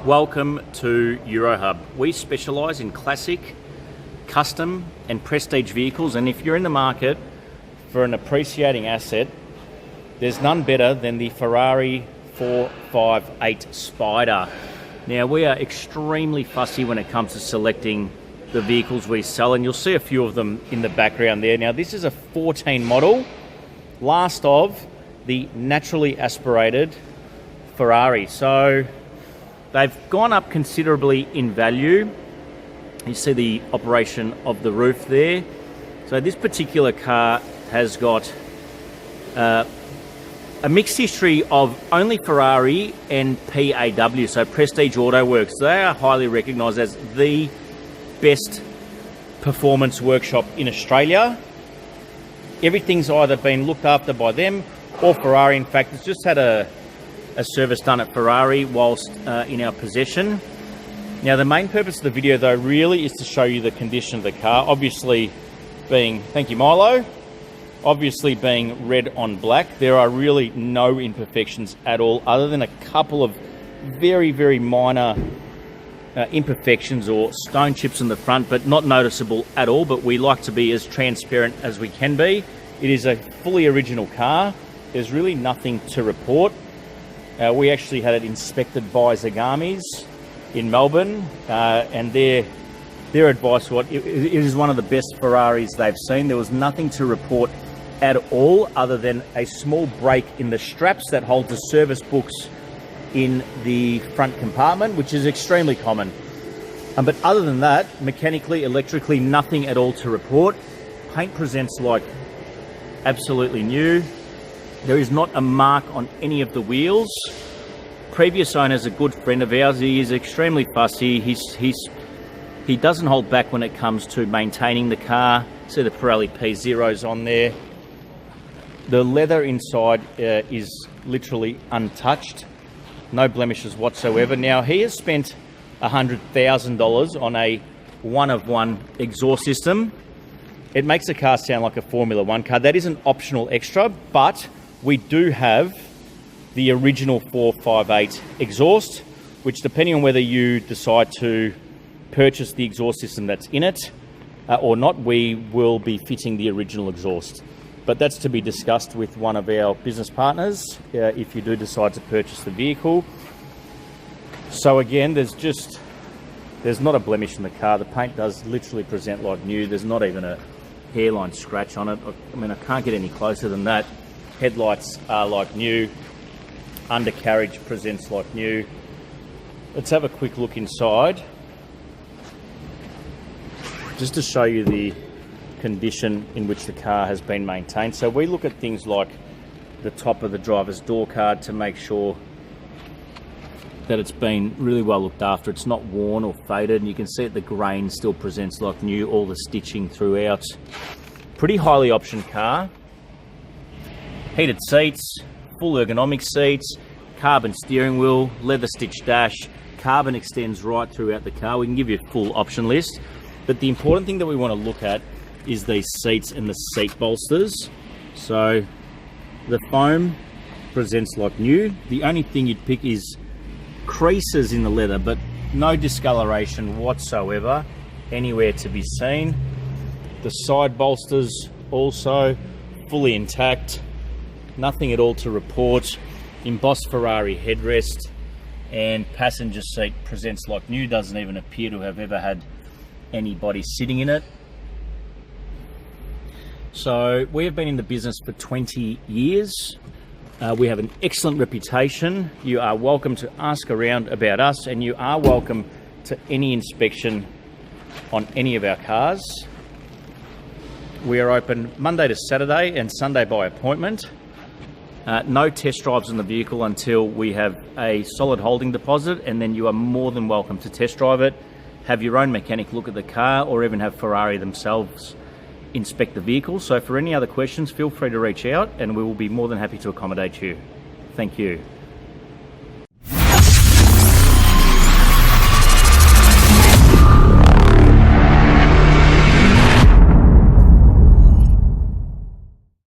Welcome to Eurohub. We specialise in classic, custom and prestige vehicles, and if you're in the market for an appreciating asset, there's none better than the Ferrari 458 Spider. Now, we are extremely fussy when it comes to selecting the vehicles we sell, and you'll see a few of them in the background there. Now, this is a 14 model, last of the naturally aspirated Ferrari. So they've gone up considerably in value. You see the operation of the roof there. So this particular car has got a mixed history of only Ferrari and PAW, so Prestige Auto Works. They are highly recognised as the best performance workshop in Australia. Everything's either been looked after by them or Ferrari. In fact, it's just had a service done at Ferrari whilst in our possession. Now, the main purpose of the video though really is to show you the condition of the car, obviously being, thank you Milo, obviously being red on black. There are really no imperfections at all, other than a couple of very, very minor imperfections or stone chips in the front, but not noticeable at all. But we like to be as transparent as we can be. It is a fully original car. There's really nothing to report. We actually had it inspected by Zagamis in Melbourne, and their advice was it is one of the best Ferraris they've seen. There was nothing to report at all, other than a small break in the straps that hold the service books in the front compartment, which is extremely common. But other than that, mechanically, electrically, nothing at all to report. Paint presents like absolutely new. There is not a mark on any of the wheels. Previous owner's a good friend of ours. He is extremely fussy. He doesn't hold back when it comes to maintaining the car. See the Pirelli P0s on there. The leather inside is literally untouched. No blemishes whatsoever. Now, he has spent $100,000 on a one-of-one exhaust system. It makes the car sound like a Formula One car. That is an optional extra, but we do have the original 458 exhaust, which, depending on whether you decide to purchase the exhaust system that's in it or not, we will be fitting the original exhaust. But that's to be discussed with one of our business partners if you do decide to purchase the vehicle. So again, there's not a blemish in the car. The paint does literally present like new. There's not even a hairline scratch on it. I mean, I can't get any closer than that. Headlights are like new. Undercarriage presents like new. Let's have a quick look inside, just to show you the condition in which the car has been maintained. So we look at things like the top of the driver's door card to make sure that it's been really well looked after. It's not worn or faded, and you can see that the grain still presents like new, all the stitching throughout. Pretty highly optioned car. Heated seats, full ergonomic seats, carbon steering wheel, leather stitched dash, carbon extends right throughout the car. We can give you a full option list, but the important thing that we want to look at is these seats and the seat bolsters. So the foam presents like new. The only thing you'd pick is creases in the leather, but no discoloration whatsoever anywhere to be seen. The side bolsters also fully intact. Nothing at all to report. Embossed Ferrari headrest, and passenger seat presents like new. Doesn't even appear to have ever had anybody sitting in it. So we have been in the business for 20 years. We have an excellent reputation. You are welcome to ask around about us, and you are welcome to any inspection on any of our cars. We are open Monday to Saturday and Sunday by appointment. No test drives on the vehicle until we have a solid holding deposit, and then you are more than welcome to test drive it, have your own mechanic look at the car, or even have Ferrari themselves inspect the vehicle. So for any other questions, feel free to reach out and we will be more than happy to accommodate you. Thank you.